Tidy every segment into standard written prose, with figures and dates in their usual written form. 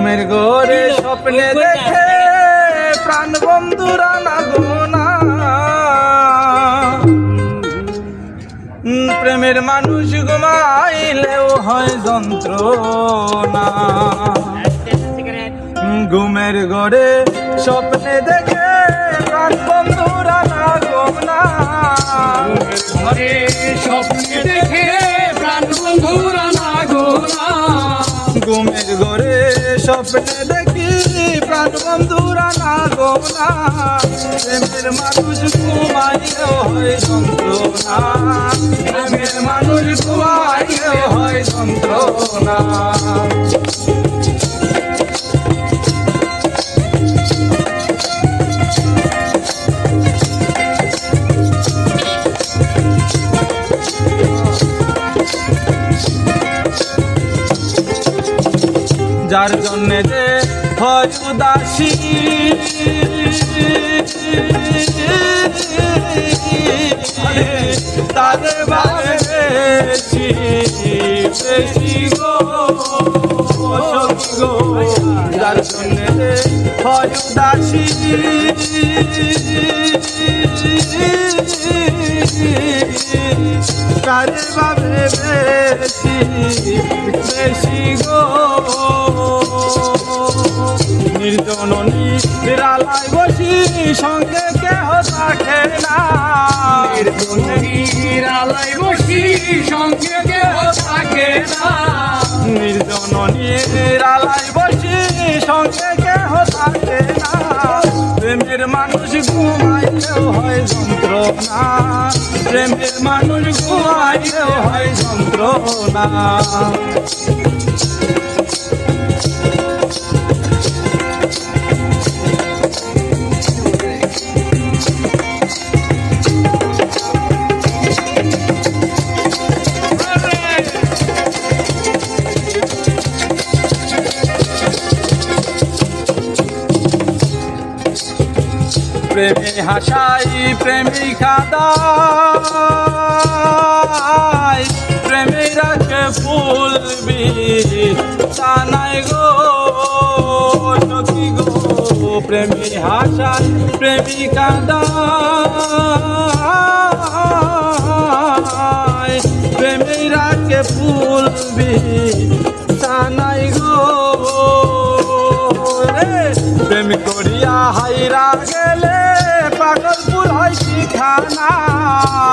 ঘুমের ঘরে স্বপ্নে দেখে প্রাণ বন্ধুরা না গোনা, প্রেমের মানুষ ঘুমাইলেও হয় যন্ত্রণা। ঘুমের ঘরে স্বপ্নে দেখে প্রাণ বন্ধুরা না গোনা, ঘরে স্বপ্নে দেখে প্রাণ বন্ধুরা না গোনা। ঘুমের ঘরে স্বপ্নে দেখি প্রাণ বন্ধুরা না গোনা, প্রেমের মানুষ ঘুমাইলেও হয় যন্ত্রণা, প্রেমের মানুষ ঘুমাইলেও হয় যন্ত্রণা। যার জন্যে যে হয় উদাসী, তাদের বেশি বেশি গো সখী গো। যার জন্যে যে হয় উদাসী, তাদের ভাবে বেশি বেশি গো। নির্জননী নিরালায় বসি সঙ্গে কেহ থাকে না, নিরালায় বসি সঙ্গে কেহ থাকে না। নির্জননী নিরালায় বসি সঙ্গে কেহ থাকে না, প্রেমের মানুষ ঘুমাইলেও হয় যন্ত্রণা, প্রেমের মানুষ ঘুমাইলেও হয় যন্ত্রণা। প্রেমে হাসাই প্রেমিকা দাই, প্রেমে রাখে ফুল বিছানায় গো সখী গো। প্রেমে হাসাই প্রেমিকা দাই, প্রেমে রাখে ফুল বিছানায় গো। প্রেম করিয়া হাইরা গেলে পাগলপুর হয় ঠিকানা,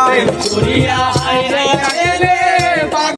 প্রেম করিয়া হাইরা গেলে